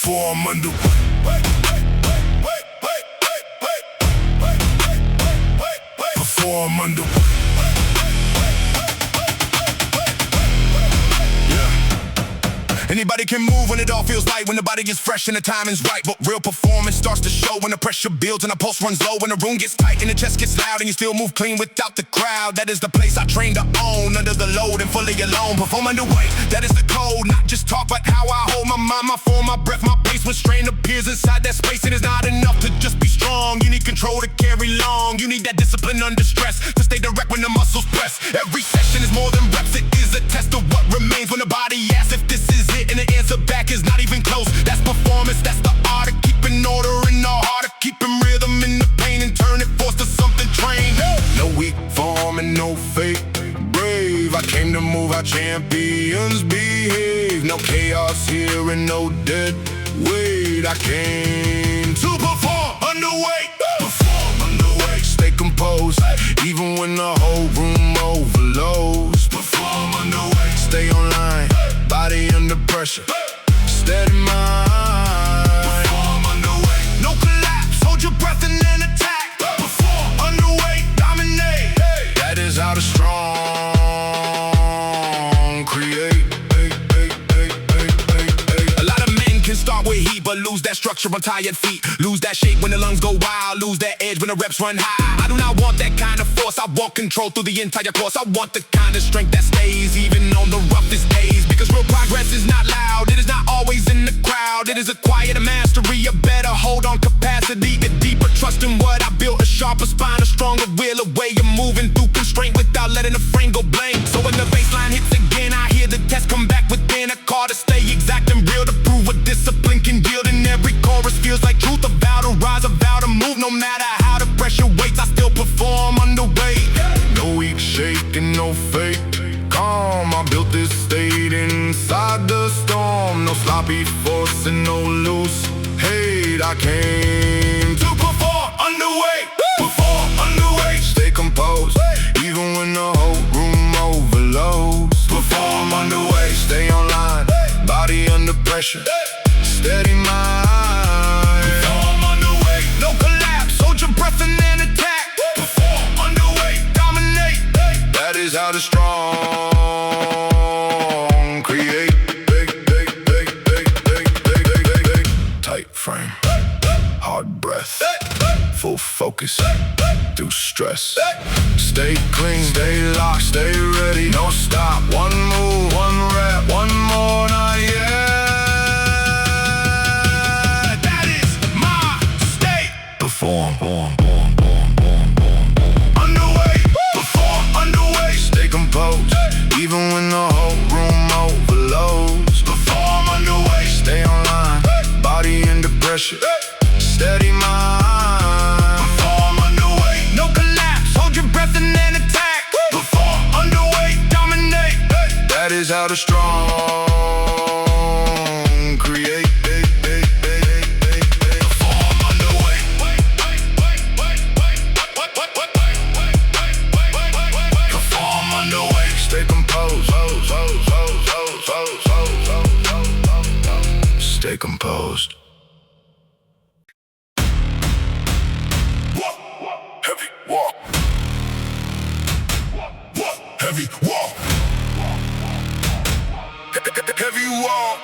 Perform under. Perform under. Anybody can move when it all feels light, when the body gets fresh and the timing's right. But real performance starts to show when the pressure builds and the pulse runs low, when the room gets tight and the chest gets loud and you still move clean without the crowd. That is the place I train to own, under the load and fully alone. Perform under weight, that is the code. Not just talk, but how I hold my mind, my form, my breath, my pace. When strain appears inside that space, it is not enough to just be strong. You need control to carry long. You need that discipline under stress to stay direct when the muscles press. Every session is more than reps, it is a test of what remains when the body asks if this is it, and the answer back is not even close. That's performance, that's the art of keeping order in the heart, of keeping rhythm in the pain and turning force to something trained. No weak form and no fake brave. I came to move how champions behave. No chaos here and no dead weight. I came to perform underweight. Perform underweight. Stay composed, even when the whole room overloads. Perform underweight. Stay online, body under pressure, steady mind. Perform underweight. No collapse, hold your breath and then attack. Perform underweight, dominate. That is how the strong create. A lot of men can start with heat, but lose that structure on tired feet. Lose that shape when the lungs go wild, lose that edge when the reps run high. I do not want that kind of force, I want control through the entire course. I want the kind of strength that stays even on the roughest days. Because real progress is not loud, it is not always in the crowd. It is a quieter mastery, a better hold on capacity, a deeper trust in what I built, a sharper spine, a stronger will, a way of moving through constraint without letting the frame go blank. So when the baseline hits again, I hear the test come back within. A call to stay exact and real, to prove what discipline can yield. And every chorus feels like truth, a vow to rise, a vow to move. No matter how the pressure waits, I still perform underweight. No weak shaking, no fake calm. I built this state inside the storm. No sloppy force and no loose hate. I came to perform underweight. Perform underweight. Stay composed, even when the whole room overloads. Perform underweight. Stay online, body under pressure, steady mind. Perform underweight. No collapse, hold your breath and then attack. Perform underweight, dominate. That is how the strong create. Tight frame, hard breath, full focus through stress. Stay clean, stay locked, stay ready. No stop, one move, one rep, one more, not yet. That is my state. Perform underweight. Perform underweight. Stay composed, even when the whole room overloads. Perform underweight. Stay online, body under pressure, steady mind. Perform underweight. No collapse, hold your breath and then attack. Perform underweight, dominate. That is how the strong create. Perform underweight. Perform underweight. Stay composed. Stay composed. Heavy walk. Heavy walk. Heavy walk.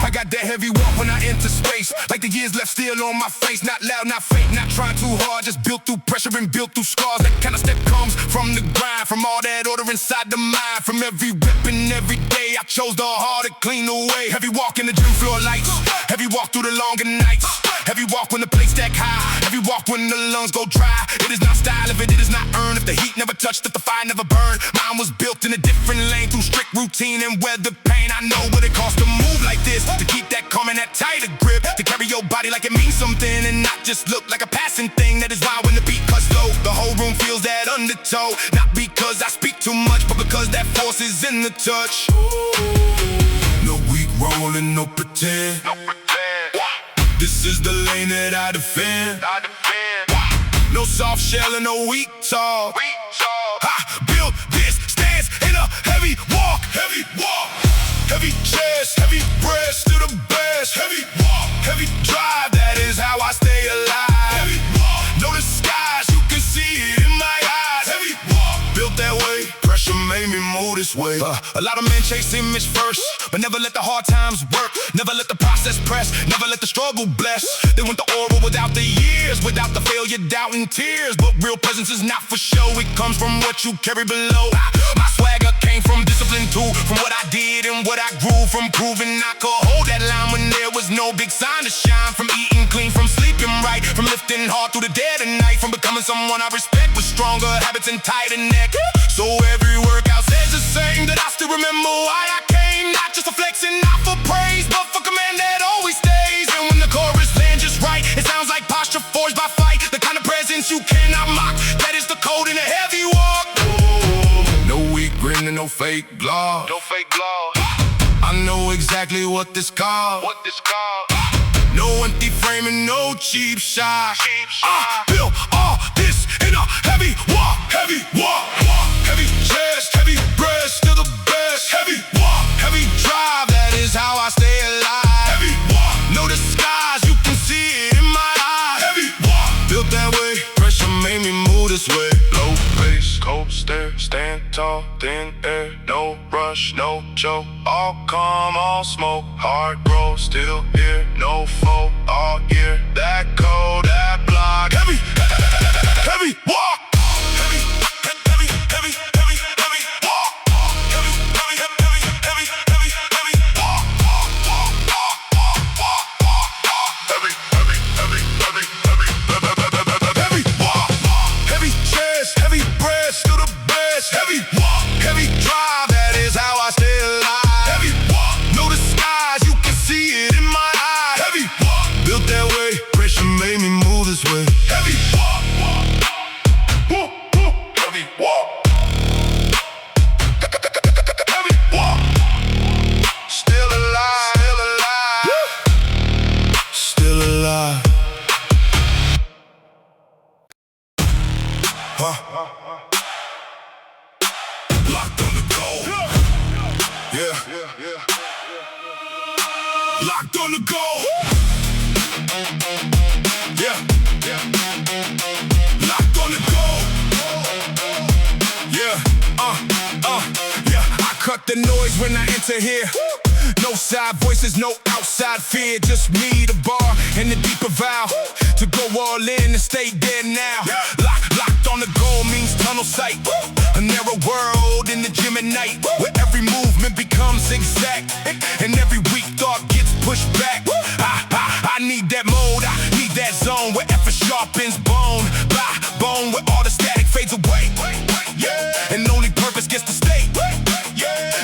I got that heavy walk when I enter space, like the years left still on my face. Not loud, not fake, not trying too hard, just built through pressure and built through scars. That kind of step comes from the grind, from all that order inside the mind. From every rep and every day, I chose the hard to clean the way. Heavy walk in the gym floor lights, heavy walk through the longer nights, heavy walk when the plates stack high, heavy walk when the lungs go dry. It is not style if it is not earned, if the heat never touched, if the fire never burned. Mine was built in a different lane, through strict routine and weather pain. I know what it costs to move like this, to keep that calm and that tighter grip, to carry your body like it means something and not just look like a passing thing. That is why when the beat cuts low, the whole room feels that undertow. Not because I speak too much, but because that force is in the touch. No weak rolling, no pretend. This is the lane that I defend. No soft shell and no weak talk. I built this stance in a heavy walk. Heavy chest, heavy press to the best. Heavy walk, heavy drive, that is how I stay alive. Heavy walk, no disguise, you can see it in my eyes. Heavy walk, built that way, pressure made me move this way. A lot of men chase image first, but never let the hard times work. Never let the process press, never let the struggle bless. They want the aura without the years, without the failure, doubt, and tears. But real presence is not for show, it comes from what you carry below. My swagger came from discipline too, from what I did and what I grew from, proving I could hold that line when there was no big sign to shine. From eating clean, from sleeping right, from lifting hard through the dead of night, from becoming someone I respect with stronger habits and tighter neck. So every workout says the same, that I still remember why I came. Not just for flexing, not for praise, but for command that always stays. And when the chorus lands just right, it sounds like posture forged by fight. The kind of presence you cannot mock, that is the code in a heavy walk. No weak grin and no fake gloss. No fake gloss. I know exactly what this called. No empty frame and no cheap shot. I built all this in a heavy walk. Heavy walk, heavy chest, heavy breast to the best. Heavy walk, heavy drive, that is how I stay alive. Heavy walk, no disguise, you can see it in my eyes. Heavy walk, built that way, pressure made me move this way. Low pace, cold stare, stand tall, thin air, no rush, no choke. All calm, all smoke, hard roll, still here, no foe, all year. That code, that block, heavy, heavy walk. Heavy, heavy, heavy, heavy, heavy walk. Heavy, heavy, heavy, heavy, heavy, heavy walk. Heavy, heavy, heavy, heavy, heavy, heavy walk. Heavy chest, heavy breast to the best. Heavy walk, heavy drive, that is how I stay alive. Heavy walk, no disguise, you can see it in my eyes. Heavy walk, built that way, pressure made me move this way. Heavy walk, heavy walk, heavy walk. Still alive, still alive. Locked on the go. Yeah. Locked on the go. Yeah. Locked on the go. Yeah. Yeah. I cut the noise when I enter here. No side voices, no outside fear. Just me, the bar, and the deeper vow to go all in and stay dead now. Locked on the goal means tunnel sight. A narrow world in the gym at night, where every movement becomes exact, and every weak thought gets pushed back. I need that mode, I need that zone, where effort sharpens bone by bone, where all the static fades away, and only purpose gets to stay.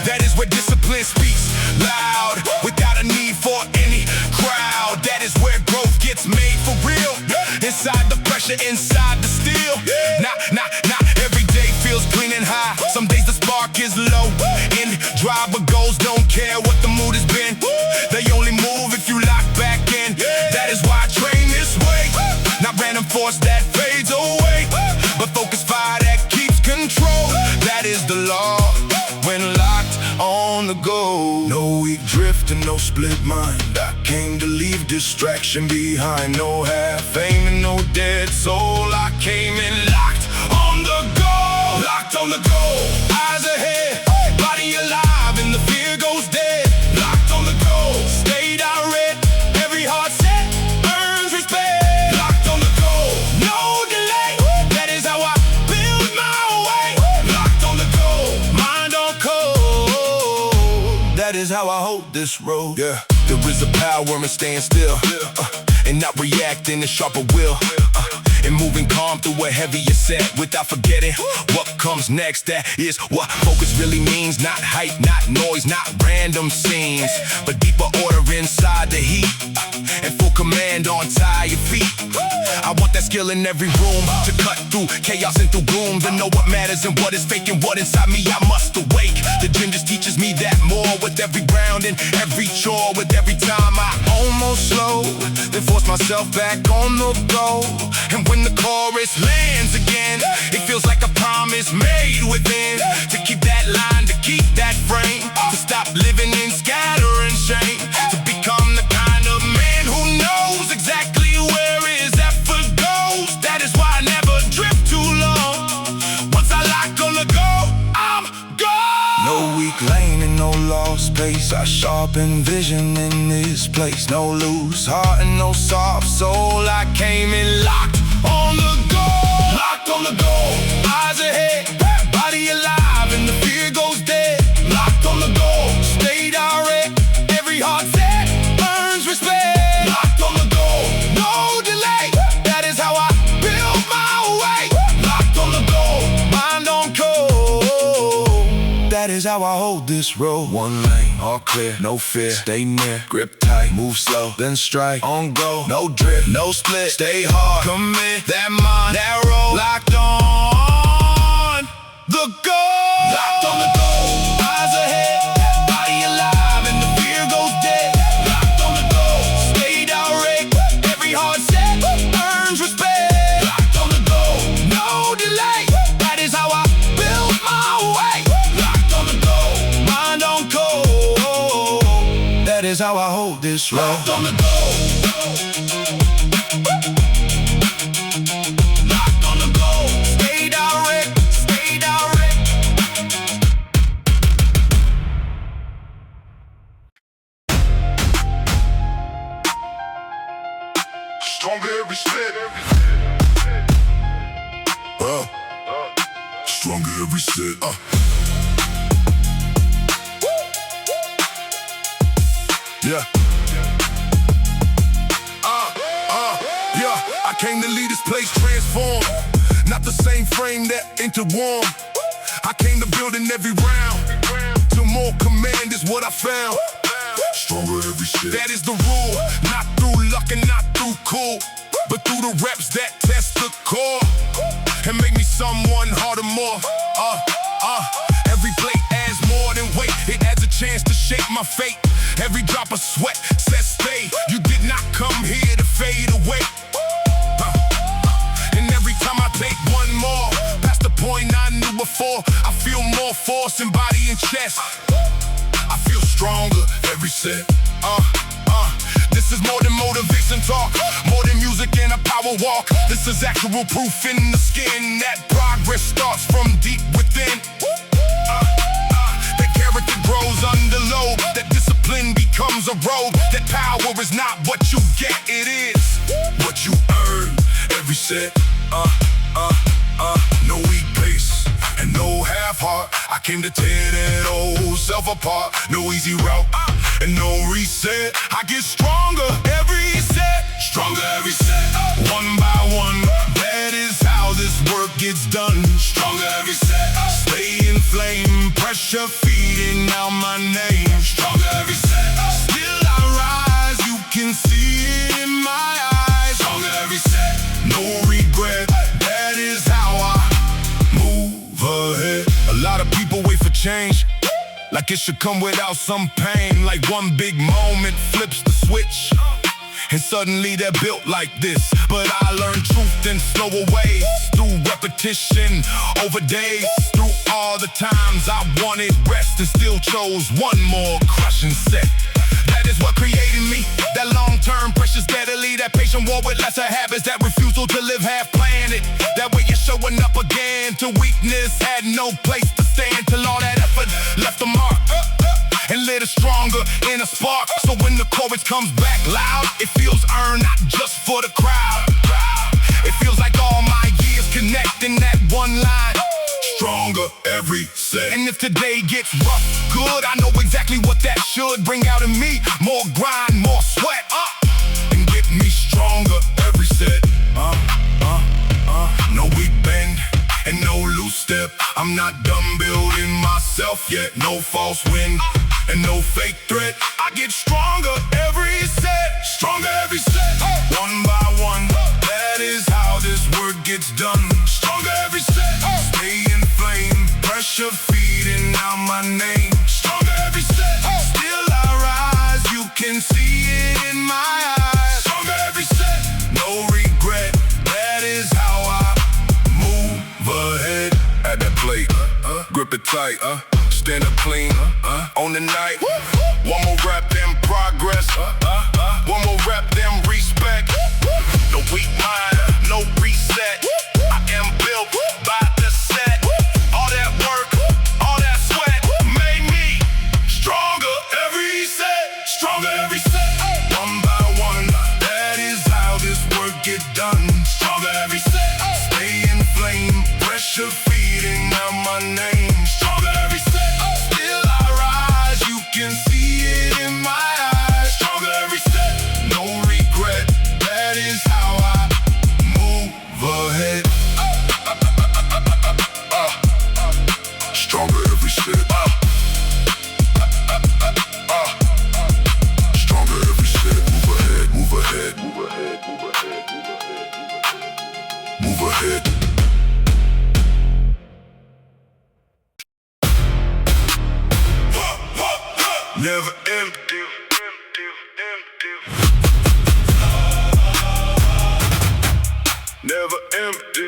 That is where discipline speaks loud, without a need for any crowd. That is where growth gets made for real, inside the pressure, inside the steel. Nah, every day feels clean and high. Some days the spark is low, in dry, but goals don't care what the mood has been. They only move if you lock back in. That is why I train this way. Not random force that fades away, but focused fire that keeps control. That is the law when locked on the go. No weak drift and no split mind. I came to leave distraction behind. No half aim and no dead soul. I came in locked on the go. Locked on the go. Eyes ahead, body alive, and the fear goes dead. Locked on the go. Stay direct. Every heart set earns respect. Locked on the go. No delay. That is how I build my way. Locked on the go. Mind on code. That is how I hold this road. Yeah. There is a power in staying still, and not reacting to sharper will, and moving calm through a heavier set without forgetting what comes next. That is what focus really means. Not hype, not noise, not random scenes, but deeper order inside the heat, and full command on tired feet. I want that skill in every room, to cut through chaos and through gloom, to know what matters and what is fake and what inside me I must awake. The gym just teaches me that more, with every round and every chore, with every time I almost slow, then force myself back on the go. And when the chorus lands again, it feels like a promise made within, to keep that line, to keep that frame, to stop living in scattering shame. face. I sharpen vision in this place. No loose heart and no soft soul. I came in locked on the go. Locked on the go. Eyes ahead, body alive, and the fear goes dead. Locked on the go. Stay direct. Every heart set earns respect. Locked on the go. No delay. That is how I build my way. Locked on the go. Mind on code. That is how I hold this road. One lane, all clear, no fear. Stay near, grip tight, move slow, then strike. On go, no drift, no split. Stay hard, commit that mind, that road. Locked on the go. Locked on the go. Eyes ahead, body alive, and the fear goes dead. Locked on the go. Stay direct. Every heart set earns respect. Locked on the go. No delay. That is how I build my way. Locked on the go. Mind on code. That is how I hold this road. Locked on the go. Stronger every step. Stronger every step. Yeah. Yeah. I came to lead this place transform. Not the same frame that interwarm. I came to build in every round. To more command is what I found. Stronger every step. That is the rule. Not through luck and not through cool, but through the reps that test the core and make me someone harder more. Every plate adds more than weight. It adds a chance to shape my fate. Every drop of sweat says stay. You did not come here to fade away. And every time I take one more, past the point I knew before, I feel more force in body and chest. I feel stronger every set. This is more than motivation talk, more than music and a power walk. This is actual proof in the skin that progress starts from deep within. That character grows under load, that discipline becomes a robe. That power is not what you get, it is what you earn every set. No weak pace and no half heart. I came to tear that old self apart. No easy route and no reset. I get stronger every set. Stronger every set. One by one. That is how this work gets done. Stronger every set. Stay in flame. Pressure feeding out my name. Stronger every set. Still I rise. You can see it in my eyes. Stronger every set. No regret. That is how I move ahead. A lot of people wait for change, like it should come without some pain. Like one big moment flips the switch, and suddenly they're built like this. But I learned truth in slower ways, through repetition, over days. Through all the times I wanted rest and still chose one more crushing set. That is what created me. That long-term pressure steadily. That patient war with lesser habits. That refusal to live half-planted. That way you're showing up again to weakness. Had no place to stand till all that effort left a mark and lit a stronger inner spark. So when the chorus comes back loud, it feels earned, not just for the crowd. It feels like all my years connect in that one line. Stronger every set. And if today gets rough, good, I know exactly what that should bring out in me. More grind, more sweat, and get me stronger every set. No weak bend and no loose step. I'm not done building myself yet. No false wind and no fake threat. I get stronger every set. Stronger every set. One by one. That is how this work gets done. Stronger every set. Stay in flame. Pressure feeding out my name. Stronger every set. Still I rise. You can see it in my eyes. Stronger every set. No regret. That is how I move ahead. At that plate, grip it tight, stand up clean, on the night. One more rap, then progress. One more rap, then respect. No weak mind, no reset. I am built by the set. All that work, all that sweat made me stronger every Stronger every set, one by one. That is how this work get done. Stronger every set, stay inflamed, pressure feeding out my name. Stronger every set, still I rise, you can see it in my eyes. Stronger every set, no regret, that is how I move ahead. Stronger every set. Stronger every set. Move ahead, move ahead, move ahead, move ahead, move ahead. Move ahead. Never empty. Never empty.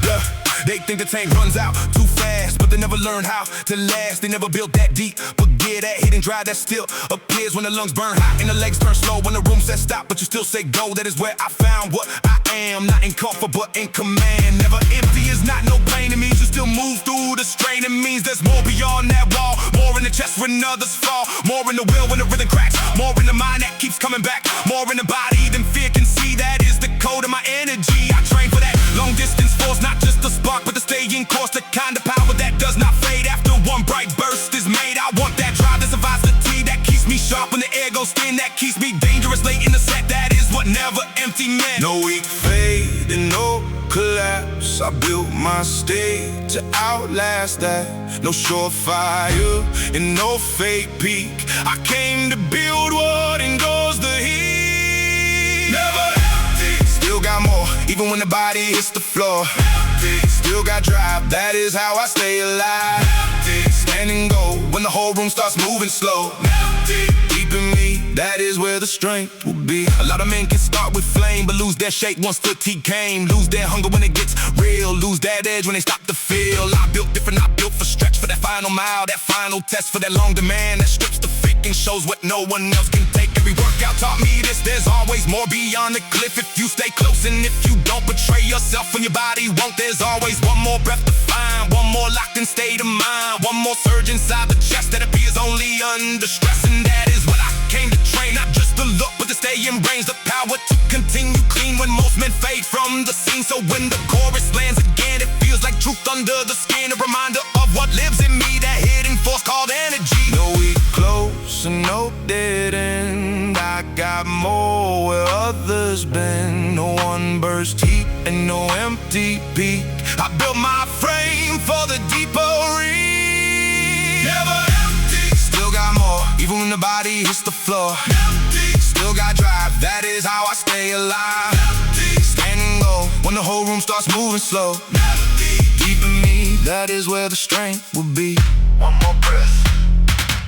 Yeah, they think the tank runs out too fast, but they never learn how to last. They never built that deep, but yeah, that hidden drive that still appears when the lungs burn hot and the legs turn slow. When the room says stop, but you still say go. That is where I found what I am, not in comfort but in command. Never empty is not no pain. It means you still move through the strain. It means there's more beyond that wall, more in the chest when others fall, more in the will when the rhythm cracks, more in the mind that keeps coming back, more in the body than fear can see. That is the code of my energy. I train for that long distance force, not just the spark but the staying course, the kind of power that does not fade after one bright burst is made. I want that drive that survives the T, that keeps me sharp when the air goes thin, that keeps me dangerous late in the set. That is what never empty meant. No weak fade and no collapse. I built my state to outlast that. No surefire and no fake peak. I came to build what endures the heat. Never empty. Still got more, even when the body hits the floor. Empty. Still got drive, that is how I stay alive. Empty. Stand and go when the whole room starts moving slow. Empty. Deep in me, that is where the strength will be. A lot of men can start with flame, but lose their shape once the tea came. Lose their hunger when it gets real, lose that edge when they stop to feel. I built different, I built for stretch, for that final mile, that final test, for that long demand that strips the fake and shows what no one else can take. Every workout taught me this, there's always more beyond the cliff if you stay close. And if you don't betray yourself when your body won't, there's always one more breath to find, one more locked in state of mind, one more surge inside the chest that appears only under stress. And that is what I came to train, not just to look but to stay in range, the power to continue clean when most men fade from the scene. So when the chorus lands again, it feels like truth under the skin, a reminder of what lives in me, that hidden force called energy. No weak close and no dead end. I got more where others been. No one burst heat and no empty peak. I built my frame for the deeper reach. Never empty. Still got more, even when the body hits the floor. Empty. Still got drive, that is how I stay alive. Empty. Stand and go when the whole room starts moving slow. Empty. Deep in me, that is where the strength will be. One more breath,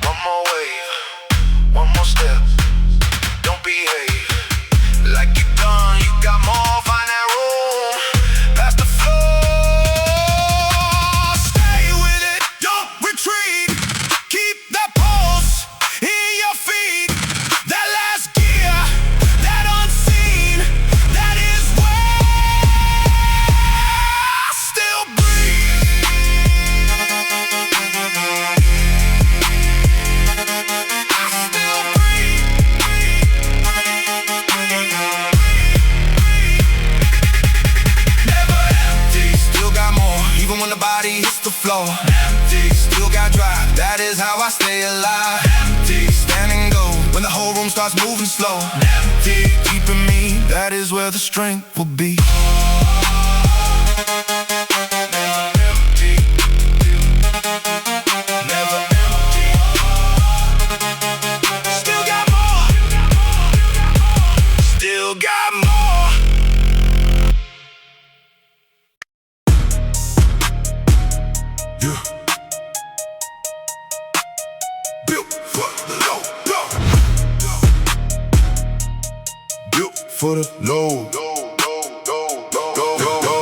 one more wave, one more step. Don't behave like you're done, you got more, find that room, past the floor. Stay with it, don't retreat. Keep that pulse in your feet. That last gear, that unseen, that is where I still breathe. I still breathe. Never empty. Still got more, even when the body hits the floor. Empty. Still got drive, that is how I stay alive. Empty. Stand and go when the whole room starts moving slow. Empty. Deep in me, that is where the strength will be. Empty. Never empty. Still got more. Still got more. Yeah. Built for the low. Built for the low.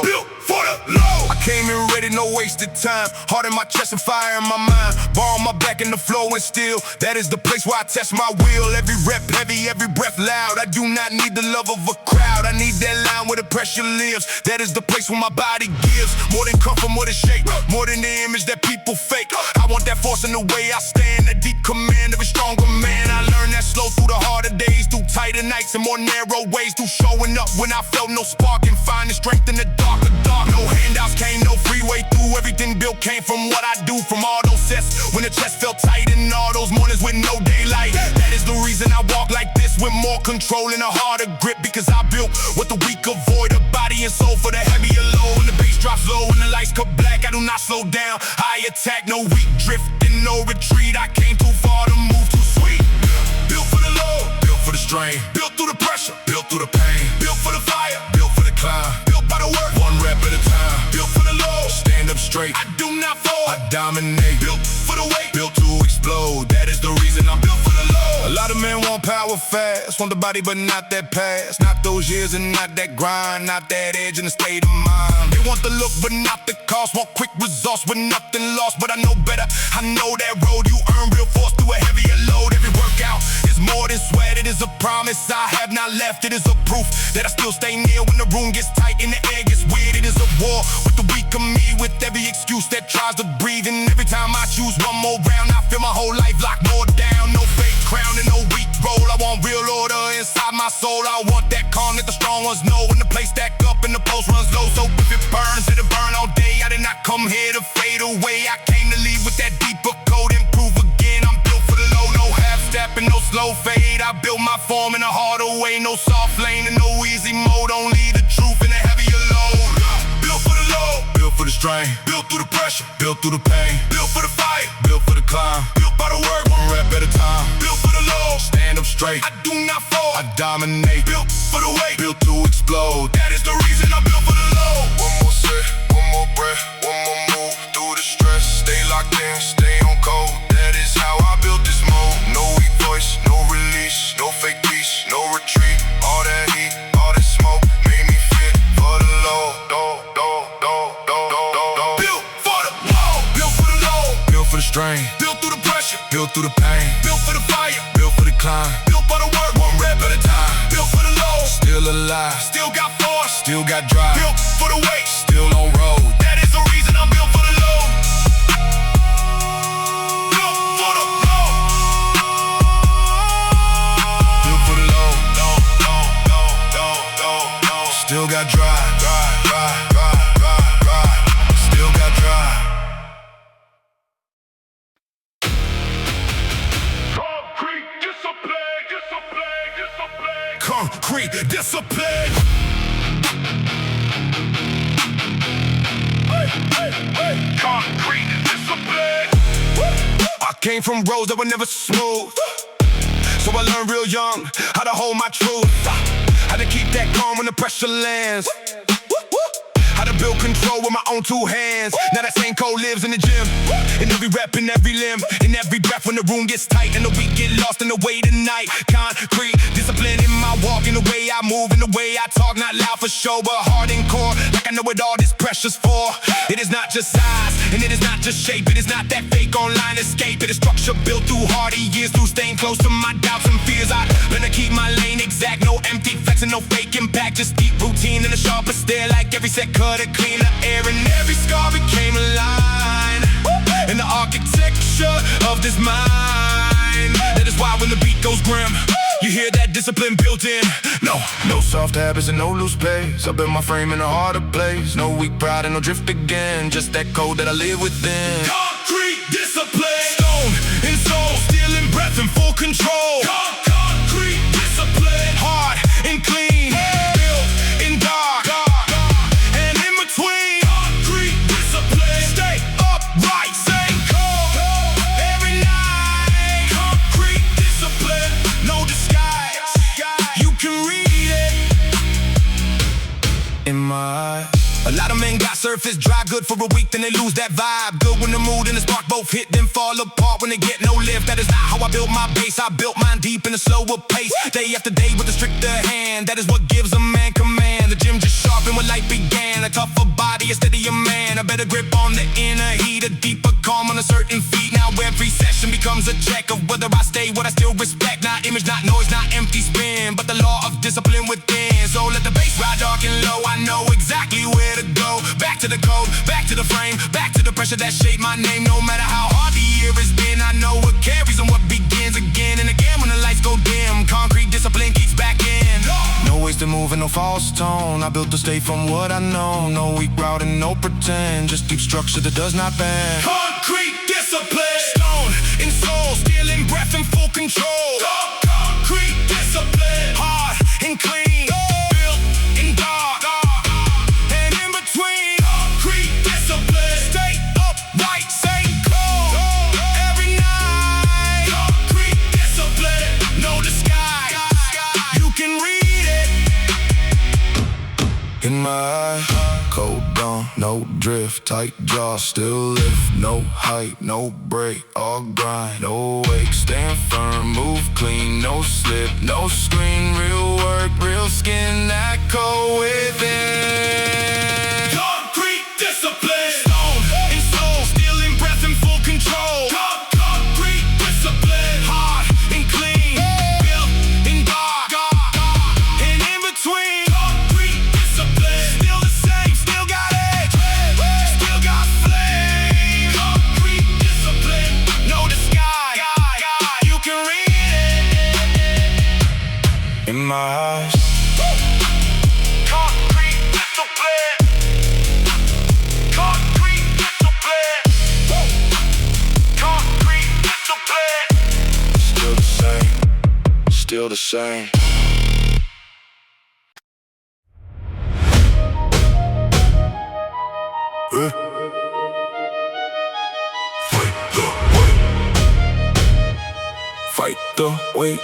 Built for the low. I came in ready, no wasted time. Heart in my chest and fire in my mind. Ball on my back in the flow and still, that is the place where I test my will. Every rep heavy, every breath loud. I do not need the love of a crowd. I need that line where the pressure lives. That is the place where my body gives. More than comfort, more than shape, more than the image that people fake. I want that force in the way I stand, a deep command of a stronger man. nights and more narrow ways through showing up when I felt no spark and finding strength in the dark. No handouts came, no freeway through. Everything built came from what I do, from all those sets when the chest felt tight and all those mornings with no daylight. That is the reason I walk like this, with more control and a harder grip, because I built what the weak avoid, a body and soul for the heavier load. When the bass drops low and the lights cut black, I do not slow down. I attack, no weak drifting, no retreat. I came too far to move too sweet. Built for the load, built for the strain, built through the pressure, built through the pain, built for the fire, built for the climb, built by the work, one rep at a time, built for the low, stand up straight, I do not fold, I dominate, built for the weight, built to explode. That is the reason I'm built for the low. A lot of men want power fast, want the body but not that past, not those years and not that grind, not that edge and the state of mind. They want the look but not the cost, want quick results with nothing lost, but I know better. I know that road, you earn real force through a heavier load. Every workout is more than sweat, it is a promise I have not left. It is a proof that I still stay near when the room gets tight and the air gets weird. It is a war with the weak of me, with every excuse that tries to breathe. And every time I choose one more round, I feel my whole life locked more down. No fake crown and no weak role. I want real order inside my soul. I want that calm that the strong ones know when the place stack up and the post runs low. So if it burns, it'll burn all day. I did not come here to fade away. I came to leave with that deeper code, improve again. I'm built for the low, no half step and no slow fade. I built my form in a harder way, no soft lane and no easy mode, only the truth in a heavier load. Built for the low, built for the strain, built through the pressure, built through the pain, built for the fight, built for the climb, built by the work, one rep at a time, built for the low, stand up straight, I do not fall, I dominate, built for the weight, built to explode. That is the reason I'm built for the low. One more set, one more breath, one more move through the stress, stay locked in, stay on code. That is how I built this mode. No weak voice, no release, no fake peace, no retreat. All that heat, all that smoke made me fit for the low. Built for the low, built for the low, built for the strain, built through the pressure, built through the pain, built for the fire, built for the climb, built by the work, one rep at a time, built for the low, still alive, still got force, still got drive, built for the weight, still on road. That is the reason I'm built for the low. Built for the low. Built for the low. Still got drive. Still got drive. Concrete discipline. Concrete discipline. I came from roads that were never smooth, so I learned real young how to hold my truth, how to keep that calm when the pressure lands, how to build control with my own two hands. Now that same code lives in the gym, in every rep, in every limb, in every breath. When the room gets tight and the week get lost in the way tonight. Concrete discipline in my walk, in the way I move, in the way I talk. Not loud for show, but hard and core, like I know what all this pressure's for. It is not just size, and it is not just shape. It is not that fake online escape. It is structure built through harder years, through staying close to my doubts and fears. I learn to keep my lane exact, no empty flexing, no fake impact, just deep routine and a sharper stare. Like every set cut a cleaner air, and every scar became a line in the architecture of this mind. That is why when the beat goes grim, you hear that discipline built in. No soft habits and no loose pace. I built my frame in a harder place. No weak pride and no drift again. Just that code that I live within. Concrete discipline. Stone and soul, still in breath and full control. Concrete discipline. Hard and clean, built in dark and in between. Concrete discipline. Stay upright, same code every night. Concrete discipline, no disguise. You can read it in my eyes. A lot of men got surface dry, good for a week, then they lose that vibe. Good when the mood and the spark both hit, then fall apart when they get no lift. That is not how I built my base. I built mine deep in a slower pace, day after day with a stricter hand. That is what gives a man command. The gym just sharpened when life began. A tougher body, a steadier man, a better grip on the inner heat, a deeper calm on a certain feet. Now every session becomes a check of whether I stay what I still respect. Not image, not noise, not empty spin, but the law of discipline within. So let the bass ride dark and low. I know exactly where to go. Back to the code, back to the frame, back to the pressure that shaped my name. No matter how hard the year has been, I know what carries and what begins again and again when the lights go dim. Concrete discipline keeps back in. over no false tone. I built the state from what I know. No weak route and no pretend. Just deep structure that does not bend. Concrete discipline. Stone in soul, still in breath and full control. Concrete discipline. Hard and clean, built in dark and in between. Concrete discipline. Stay upright, stay cold every night. Concrete discipline. Know the sky, you can read it. In my eyes, cold dawn, no drift, tight jaw, still lift. No height, no break, all grind, no wake, stand firm, move clean, no slip, no screen, real work, real skin that go with it. Concrete discipline. Stone and soul, still in breath and full control. Concrete discipline. Hard and clean, built in dark and in between. Concrete discipline. Still the same, still got edge, still got flame. Concrete discipline. Know the sky, you can read it. In my eyes, concrete discipline. Concrete discipline. Concrete discipline. Still the same, still the same. Fight the weight,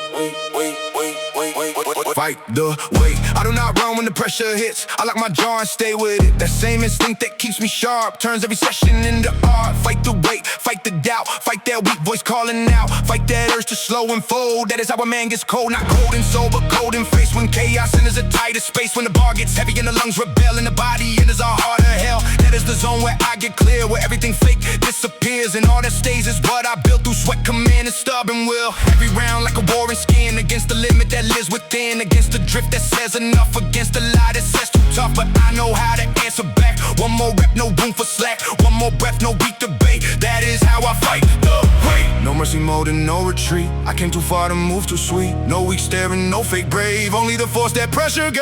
fight the weight. I do not run when the pressure hits. I lock my jaw and stay with it. That same instinct that keeps me sharp turns every session into art. Fight the weight, fight the doubt, fight that weak voice calling out. Fight that urge to slow and fold. That is how a man gets cold, not cold in soul, but cold in face. When chaos enters a tighter space, when the bar gets heavy and the lungs rebel and the body enters a harder hell. That is the zone where I get clear, where everything fake disappears and all that stays is what I built through sweat, command, and stubborn will. Every round like a war in skin, against the limit that lives within, against the drift that says enough, against the lie that says too tough. But I know how to answer back. One more rep, no room for slack. One more breath, no weak debate. That is how I fight the weight. No mercy mode and no retreat. I came too far to move too sweet. No weak staring, no fake brave. Only the force that pressure gave.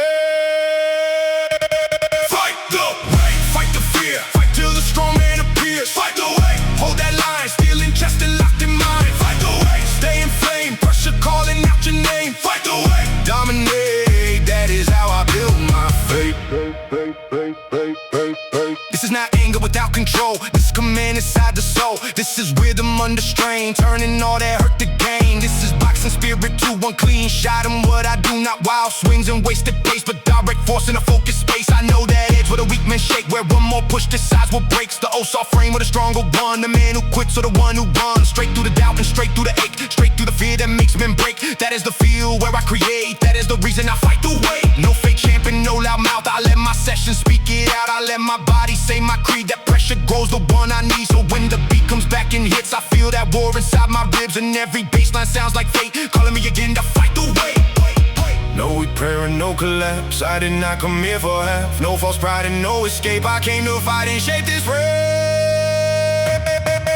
Fight the weight. Fight the fear, fight till the strong man appears. Fight the weight. Hold that line, still in chest and locked in mind. Fight the weight. Stay in flame, pressure calling out your name. Fight the weight. Dominate, that is how I build my fate. This is not anger without control. This is command inside the soul. This is rhythm under strain, turning all that hurt to gain. This is boxing spirit to one clean shot. And what I do, not wild swings and wasted pace, but direct force in a focused space. I know that edge where the weak men shake, where one more push decides what breaks. The old soft frame of the stronger one. The man who quits or the one who runs straight through the doubt and straight through the ache, straight through the fear that makes men break. That is the field where I create. That is the reason I fight the way. No fake champion, no loud mouth. I let my sessions speak it out. I let my body say my creed. That pressure grows the one I need. So when the beat comes back and hits, I feel that war inside my ribs. And every baseline sounds like fate calling me again to fight the way. No weak prayer and no collapse. I did not come here for half. No false pride and no escape. I came to fight and shape this world.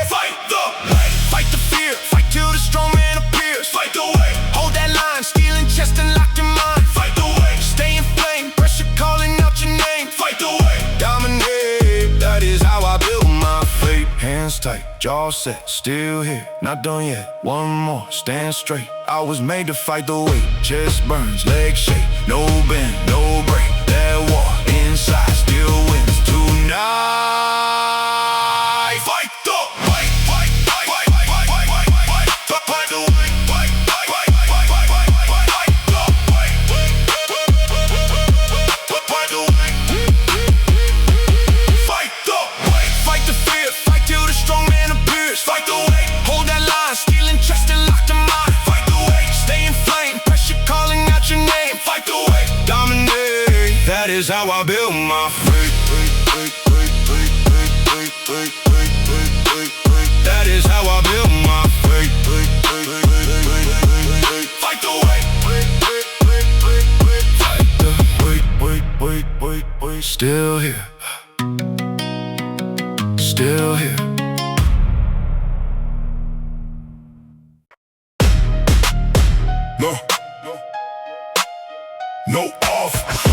Fight the weight. Fight the fear, fight till the strong man appears. Fight the weight. Hold that line, steel in chest and lock your mind. Fight the weight. Stay in flame, pressure calling out your name. Fight the weight. Dominate, that is how I build my fate. Hands tight, jaw set, still here, not done yet. One more, stand straight. I was made to fight the weight. Chest burns, legs shake, no bend, no break. That war inside still wins tonight. Fight the weight. Fight the weight. Fight the weight. Fight the weight. Fight the weight. Fight the weight. Fight the fear, fight till the strong man appears. Fight the weight. Hold that line, steel in chest and lock the mind. Fight the weight. Stay in flame, pressure calling out your name. Fight the weight. Dominate, that is how I build my fate. That is how I build my fate. Fight the weight. Fight the wait. Still here. Still here. No off.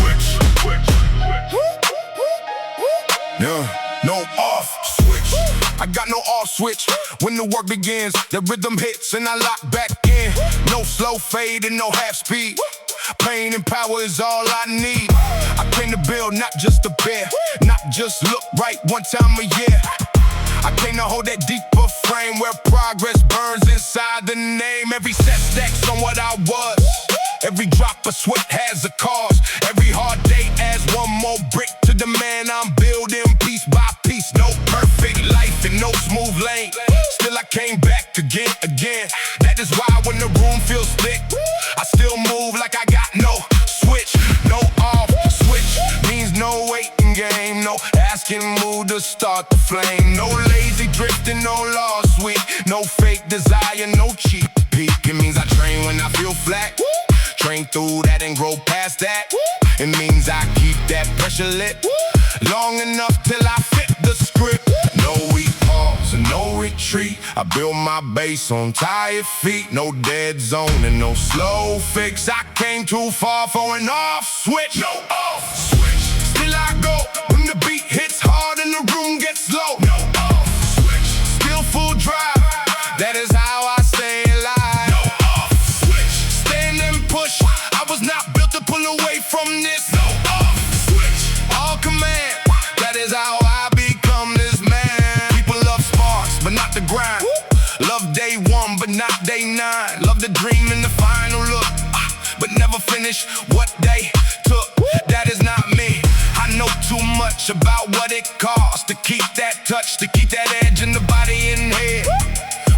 off switch. When the work begins, the rhythm hits and I lock back in. No slow fade and no half speed. Pain and power is all I need. I came to build, not just a bear, not just look right one time a year. I came to hold that deeper frame where progress burns inside the name. Every set stacks on what I was. Every drop of sweat has a cause. Every hard day adds one more brick to the man I'm building piece by piece. No perfect life and no smooth lane. Still I came back again. That is why when the room feels thick, I still move like I got no switch. No off switch means no waiting game. No asking mood to start the flame. No lazy drifting, no lost week. No fake desire, no cheap peak. It means I train when I feel flat. Train through that and grow past that. It means I keep that pressure lit long enough till I fit the script. No weak pause and no retreat. I build my base on tired feet. No dead zone and no slow fix. I came too far for an off switch. No off switch. Still I go when the beat hits hard and the room gets low. No off switch. Still full drive. That is how I stay alive. No off switch. Stand and push. I was not built to pull away from this. No off switch. All command. That is how I become this man. People love sparks, but not the grind. Love day one, but not day 9. Love the dream and the final look, but never finish what they took. That is not me. I know too much about what it costs to keep that touch, to keep that edge in the body and head.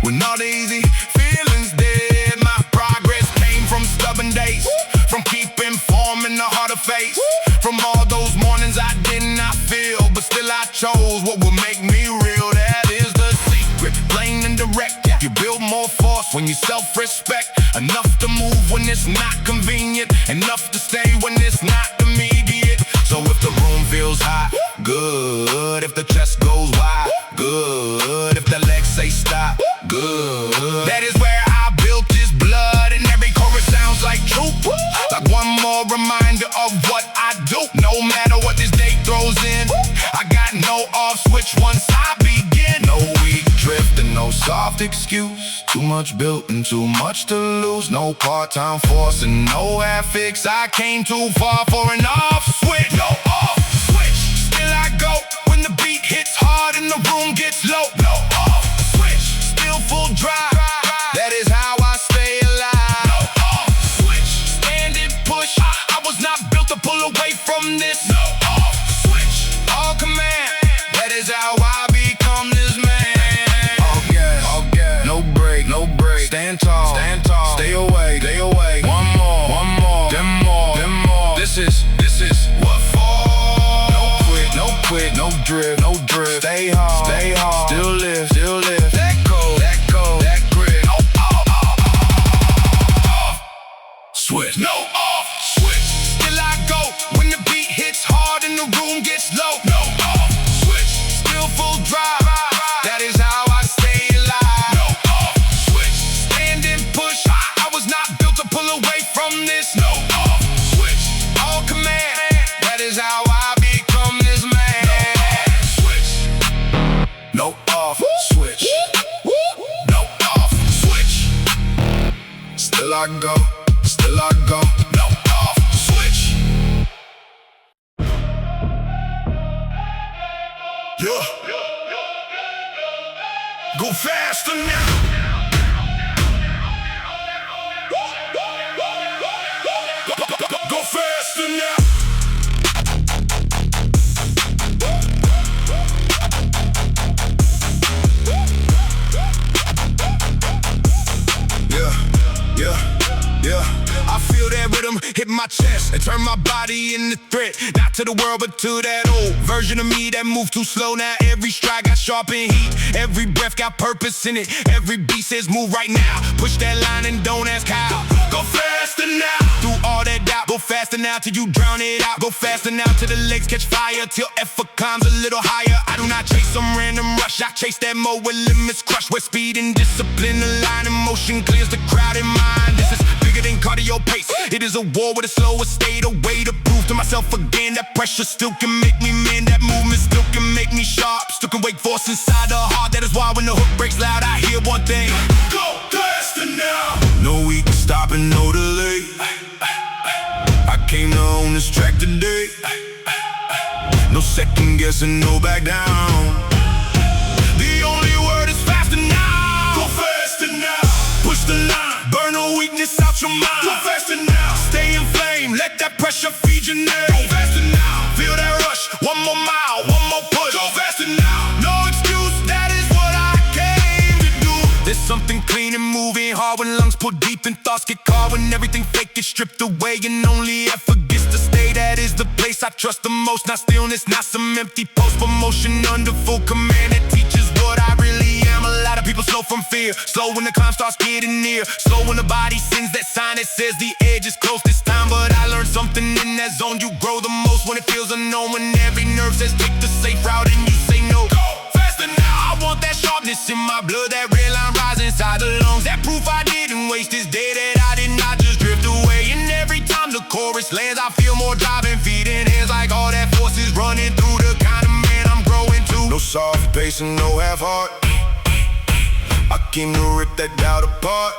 When all the easy feelings dead, my progress came from stubborn days, from keeping form in the harder face, from all those mornings I did not feel, but still I chose what would make me real. That is the secret, plain and direct. You build more force when you self-respect. Enough to move when it's not convenient, enough to stay when it's not immediate. So if the room feels hot, good. If the chest goes wide, good. If the legs say stop, good. That is where I built this blood, and every chorus sounds like truth. Like one more reminder of what I do. No matter what this day throws in, I got no off switch once I begin. No weak drift and no soft excuse. Too much built and too much to lose. No part-time force and no half fix. I came too far for an off switch. No off switch. Still I go when the beat hits hard and the room gets low. No off switch. Still full drive. That is how I stay alive. No off switch. Stand and push. I was not built to pull away from this. No off switch. All command. That is how I become this man. All gas, no break, no break. Stand tall, stay away, One more, them more. This is what for. No quit, no drip. Stay hard, still live. That cold, that grit. Off switch, no off switch. Still I go when the beat hits hard and the room gets low. No off switch. Still full drive. That is how I stay alive. No off switch. Stand and push. I was not built to pull away from this. No off switch. All command. That is how I become this man. No off switch. No off switch. Still I go. No off switch. Yeah. Go faster now. Go faster now. Yeah. I feel that rhythm hit my chest and turn my body into threat. Not to the world, but to that old version of me that moved too slow. Now every stride got sharp and heat. Every breath got purpose in it. Every beat says move right now. Push that line and don't ask how. Go faster now. Through all that doubt, go faster now till you drown it out. Go faster now till the legs catch fire, till effort climbs a little higher. I do not chase some random rush. I chase that mode where limits crush, where speed and discipline align and motion clears the crowded mind. This is bigger than cardio. cardio pace. It is a war with a slower state, a way to prove to myself again that pressure still can make me man, that movement still can make me sharp, still can wake force inside the heart. That is why when the hook breaks loud, I hear one thing: go faster now. no we can stop and no delay. I came to own this track today. No second guessing, no back down. The only word is faster now. Go faster now. Push the line, burn the weakness out your mind. Go faster now. Stay inflamed, let that pressure feed your Go nerves. faster now. Feel that rush, one more mile, one more push. Go faster now. No excuse, that is what I came to do. There's something clean and moving hard when lungs pull deep and thoughts get caught. When everything fake gets stripped away and only effort gets to stay. That is the place I trust the most. Not stillness, not some empty post-promotion. Under full command, it teaches what I really am. A lot of people slow from fear, slow when the climb starts getting near, slow when the body sends that sign that says the edge is close this time. But I learned something in that zone. You grow the most when it feels unknown, when every nerve says take the safe route and you say no. Go faster now. I want that sharpness in my blood, that red line rise inside the lungs, that proof I didn't waste this day, that I did not just drift away. And every time the chorus lands, I feel more driving feet in hands, like all that force is running through the kind of man I'm growing to. No soft pace and no half heart, I came to rip that doubt apart.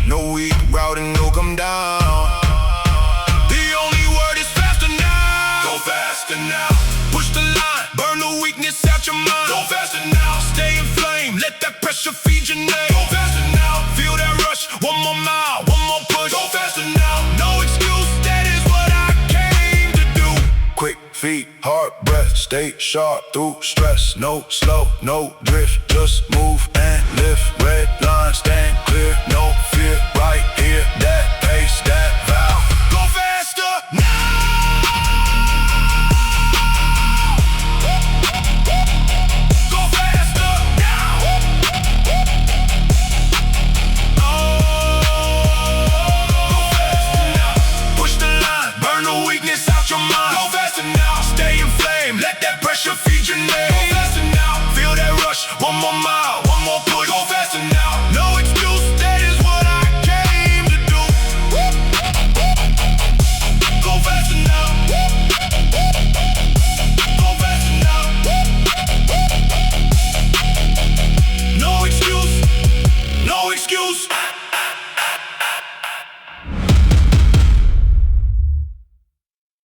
No weak route and no come down. The only word is faster now. Go faster now. Push the line, burn the weakness out your mind. Go faster now. Stay inflamed, let that pressure feed your name. Go faster now. Feel that rush, one more mile, one more push. Go faster now. No excuse, that is what I came to do. Quick feet, hard breath, stay sharp through stress. No slow, no drift, just move and lift. Red line, stand clear.